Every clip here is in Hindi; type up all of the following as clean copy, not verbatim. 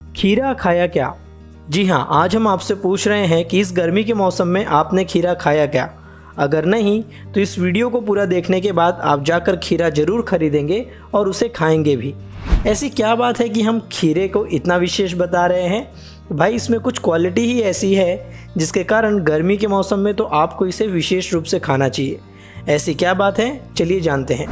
खीरा खाया क्या? जी हाँ, आज हम आपसे पूछ रहे हैं कि इस गर्मी के मौसम में आपने खीरा खाया क्या? अगर नहीं तो इस वीडियो को पूरा देखने के बाद आप जाकर खीरा ज़रूर खरीदेंगे और उसे खाएंगे भी। ऐसी क्या बात है कि हम खीरे को इतना विशेष बता रहे हैं? भाई इसमें कुछ क्वालिटी ही ऐसी है जिसके कारण गर्मी के मौसम में तो आपको इसे विशेष रूप से खाना चाहिए। ऐसी क्या बात है, चलिए जानते हैं।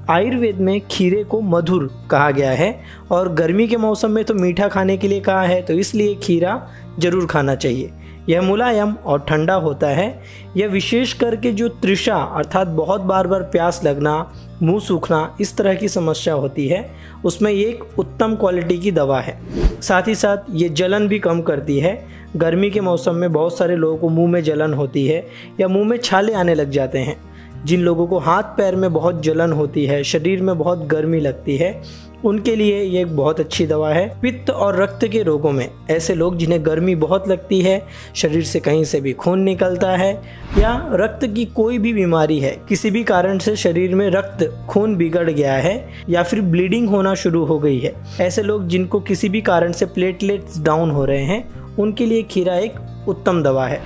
आयुर्वेद में खीरे को मधुर कहा गया है और गर्मी के मौसम में तो मीठा खाने के लिए कहा है, तो इसलिए खीरा ज़रूर खाना चाहिए। यह मुलायम और ठंडा होता है। यह विशेष करके जो तृषा अर्थात बहुत बार बार प्यास लगना, मुंह सूखना, इस तरह की समस्या होती है, उसमें ये एक उत्तम क्वालिटी की दवा है। साथ ही साथ ये जलन भी कम करती है। गर्मी के मौसम में बहुत सारे लोगों को मुंह में जलन होती है या मुंह में छाले आने लग जाते हैं। जिन लोगों को हाथ पैर में बहुत जलन होती है, शरीर में बहुत गर्मी लगती है, उनके लिए ये एक बहुत अच्छी दवा है। पित्त और रक्त के रोगों में ऐसे लोग जिन्हें गर्मी बहुत लगती है, शरीर से कहीं से भी खून निकलता है या रक्त की कोई भी बीमारी है, किसी भी कारण से शरीर में रक्त खून बिगड़ गया है या फिर ब्लीडिंग होना शुरू हो गई है, ऐसे लोग जिनको किसी भी कारण से प्लेटलेट्स डाउन हो रहे हैं, उनके लिए खीरा एक उत्तम दवा है।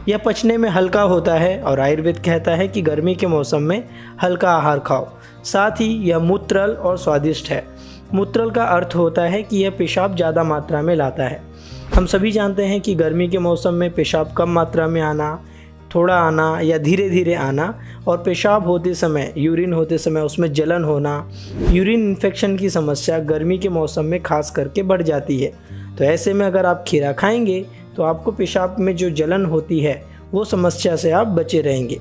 यह पचने में हल्का होता है और आयुर्वेद कहता है कि गर्मी के मौसम में हल्का आहार खाओ। साथ ही यह मूत्रल और स्वादिष्ट है। मूत्रल का अर्थ होता है कि यह पेशाब ज़्यादा मात्रा में लाता है। हम सभी जानते हैं कि गर्मी के मौसम में पेशाब कम मात्रा में आना, थोड़ा आना या धीरे धीरे आना और पेशाब होते समय, यूरिन होते समय उसमें जलन होना, यूरिन इन्फेक्शन की समस्या गर्मी के मौसम में खास करके बढ़ जाती है। तो ऐसे में अगर आप खीरा खाएंगे तो आपको पेशाब में जो जलन होती है वो समस्या से आप बचे रहेंगे।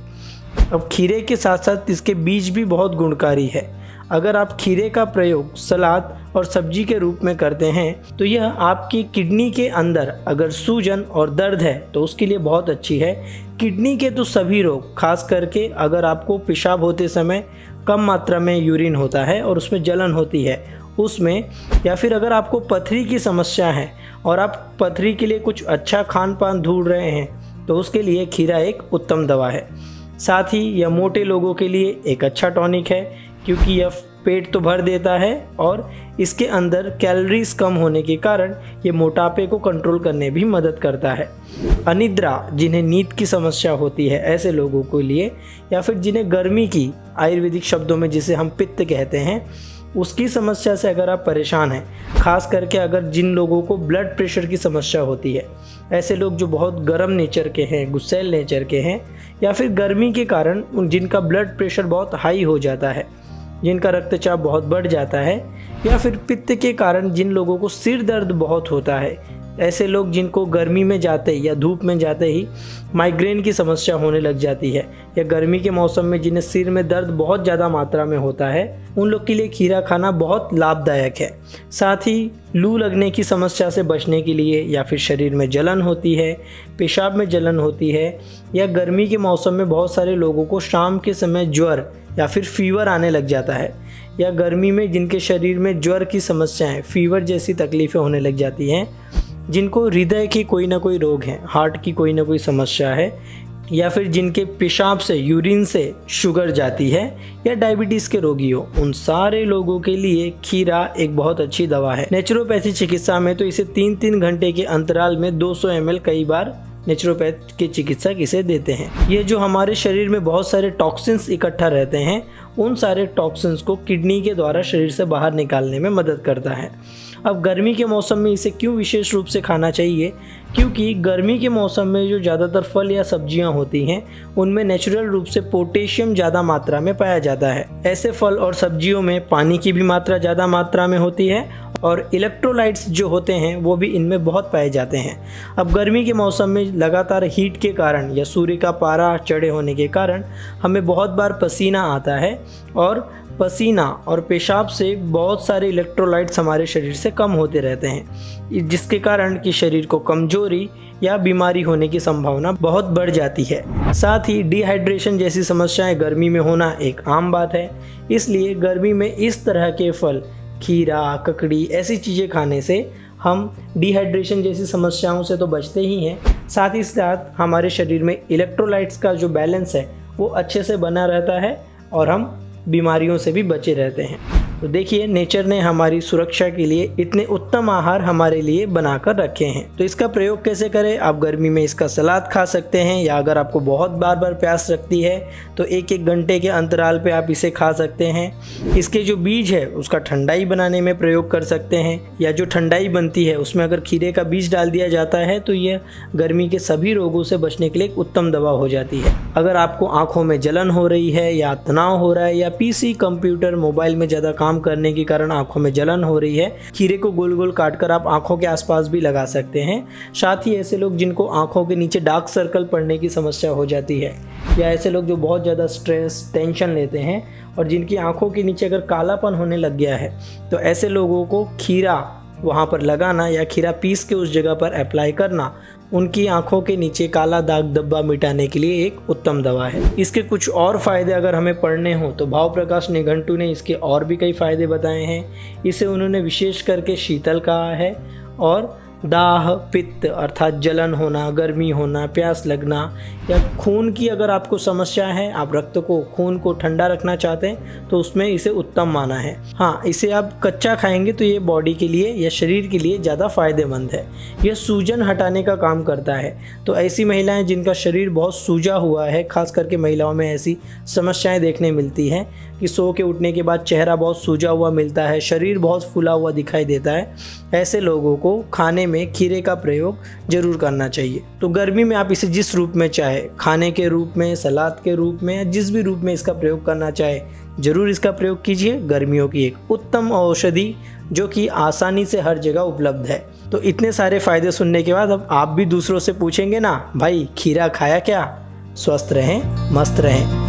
अब खीरे के साथ साथ इसके बीज भी बहुत गुणकारी है। अगर आप खीरे का प्रयोग सलाद और सब्जी के रूप में करते हैं तो यह आपकी किडनी के अंदर अगर सूजन और दर्द है तो उसके लिए बहुत अच्छी है। किडनी के तो सभी रोग, खास करके अगर आपको पेशाब होते समय कम मात्रा में यूरिन होता है और उसमें जलन होती है उसमें, या फिर अगर आपको पथरी की समस्या है और आप पथरी के लिए कुछ अच्छा खान पान ढूंढ रहे हैं, तो उसके लिए खीरा एक उत्तम दवा है। साथ ही यह मोटे लोगों के लिए एक अच्छा टॉनिक है क्योंकि यह पेट तो भर देता है और इसके अंदर कैलोरीज कम होने के कारण ये मोटापे को कंट्रोल करने भी मदद करता है। अनिद्रा, जिन्हें नींद की समस्या होती है, ऐसे लोगों के लिए, या फिर जिन्हें गर्मी की, आयुर्वेदिक शब्दों में जिसे हम पित्त कहते हैं, उसकी समस्या से अगर आप परेशान हैं, खास करके अगर जिन लोगों को ब्लड प्रेशर की समस्या होती है, ऐसे लोग जो बहुत गर्म नेचर के हैं, गुस्सैल नेचर के हैं, या फिर गर्मी के कारण जिनका ब्लड प्रेशर बहुत हाई हो जाता है, जिनका रक्तचाप बहुत बढ़ जाता है, या फिर पित्त के कारण जिन लोगों को सिर दर्द बहुत होता है, ऐसे लोग जिनको गर्मी में जाते या धूप में जाते ही माइग्रेन की समस्या होने लग जाती है, या गर्मी के मौसम में जिन्हें सिर में दर्द बहुत ज़्यादा मात्रा में होता है, उन लोग के लिए खीरा खाना बहुत लाभदायक है। साथ ही लू लगने की समस्या से बचने के लिए, या फिर शरीर में जलन होती है, पेशाब में जलन होती है, या गर्मी के मौसम में बहुत सारे लोगों को शाम के समय ज्वर या फिर फीवर आने लग जाता है, या गर्मी में जिनके शरीर में ज्वर की समस्याएं, फीवर जैसी तकलीफ़ें होने लग जाती हैं, जिनको हृदय की कोई ना कोई रोग है, हार्ट की कोई ना कोई समस्या है, या फिर जिनके पेशाब से, यूरिन से शुगर जाती है, या डायबिटीज़ के रोगी हो, उन सारे लोगों के लिए खीरा एक बहुत अच्छी दवा है। नेचुरोपैथी चिकित्सा में तो इसे 3-3 घंटे के अंतराल में 200 ml कई बार नेचुरोपैथ के चिकित्सक इसे देते हैं। ये जो हमारे शरीर में बहुत सारे टॉक्सिन्स इकट्ठा रहते हैं, उन सारे टॉक्सिन्स को किडनी के द्वारा शरीर से बाहर निकालने में मदद करता है। अब गर्मी के मौसम में इसे क्यों विशेष रूप से खाना चाहिए? क्योंकि गर्मी के मौसम में जो ज़्यादातर फल या सब्जियां होती हैं, उनमें नेचुरल रूप से पोटेशियम ज़्यादा मात्रा में पाया जाता है। ऐसे फल और सब्जियों में पानी की भी मात्रा ज़्यादा मात्रा में होती है और इलेक्ट्रोलाइट्स जो होते हैं वो भी इनमें बहुत पाए जाते हैं। अब गर्मी के मौसम में लगातार हीट के कारण या सूर्य का पारा चढ़े होने के कारण हमें बहुत बार पसीना आता है और पसीना और पेशाब से बहुत सारे इलेक्ट्रोलाइट्स हमारे शरीर से कम होते रहते हैं, जिसके कारण कि शरीर को कमजोरी या बीमारी होने की संभावना बहुत बढ़ जाती है। साथ ही डिहाइड्रेशन जैसी समस्याएं गर्मी में होना एक आम बात है। इसलिए गर्मी में इस तरह के फल, खीरा, ककड़ी, ऐसी चीज़ें खाने से हम डिहाइड्रेशन जैसी समस्याओं से तो बचते ही हैं, साथ ही साथ हमारे शरीर में इलेक्ट्रोलाइट्स का जो बैलेंस है वो अच्छे से बना रहता है। और हम बीमारियों से भी बचे रहते हैं। तो देखिए, नेचर ने हमारी सुरक्षा के लिए इतने उत्तम आहार हमारे लिए बनाकर रखे हैं। तो इसका प्रयोग कैसे करें? आप गर्मी में इसका सलाद खा सकते हैं, या अगर आपको बहुत बार बार प्यास लगती है तो 1-1 घंटे के अंतराल पे आप इसे खा सकते हैं। इसके जो बीज है उसका ठंडाई बनाने में प्रयोग कर सकते हैं, या जो ठंडाई बनती है उसमें अगर खीरे का बीज डाल दिया जाता है तो यह गर्मी के सभी रोगों से बचने के लिए एक उत्तम दवा हो जाती है। अगर आपको आँखों में जलन हो रही है, या तनाव हो रहा है, या PC, कंप्यूटर, मोबाइल में ज़्यादा काम करने के कारण आंखों में जलन हो रही है, खीरे को गोल गोल काटकर आप आंखों के आसपास भी लगा सकते हैं। साथ ही ऐसे लोग जिनको आंखों के नीचे डार्क सर्कल पड़ने की समस्या हो जाती है, या ऐसे लोग जो बहुत ज़्यादा स्ट्रेस, टेंशन लेते हैं और जिनकी आंखों के नीचे अगर कालापन होने लग गया है, तो ऐसे लोगों को खीरा वहाँ पर लगाना या खीरा पीस के उस जगह पर अप्लाई करना उनकी आंखों के नीचे काला दाग धब्बा मिटाने के लिए एक उत्तम दवा है। इसके कुछ और फायदे अगर हमें पढ़ने हो तो भाव प्रकाश निघंटू ने इसके और भी कई फायदे बताए हैं। इसे उन्होंने विशेष करके शीतल कहा है, और दाह, पित्त अर्थात जलन होना, गर्मी होना, प्यास लगना, या खून की अगर आपको समस्या है, आप खून को ठंडा रखना चाहते हैं तो उसमें इसे उत्तम माना है। हाँ, इसे आप कच्चा खाएंगे तो ये बॉडी के लिए या शरीर के लिए ज़्यादा फायदेमंद है। यह सूजन हटाने का काम करता है। तो ऐसी महिलाएं जिनका शरीर बहुत सूजा हुआ है, खास करके महिलाओं में ऐसी समस्याएं देखने मिलती हैं कि सो के उठने के बाद चेहरा बहुत सूजा हुआ मिलता है, शरीर बहुत फूला हुआ दिखाई देता है, ऐसे लोगों को खाने में खीरे का प्रयोग जरूर करना चाहिए। तो गर्मी में आप इसे जिस रूप में चाहे, खाने के रूप में, सलाद के रूप में, या जिस भी रूप में इसका प्रयोग करना चाहे, जरूर इसका प्रयोग कीजिए। गर्मियों की एक उत्तम औषधि जो कि आसानी से हर जगह उपलब्ध है। तो इतने सारे फायदे सुनने के बाद अब आप भी दूसरों से पूछेंगे ना, भाई खीरा खाया क्या? स्वस्थ रहें, मस्त रहें।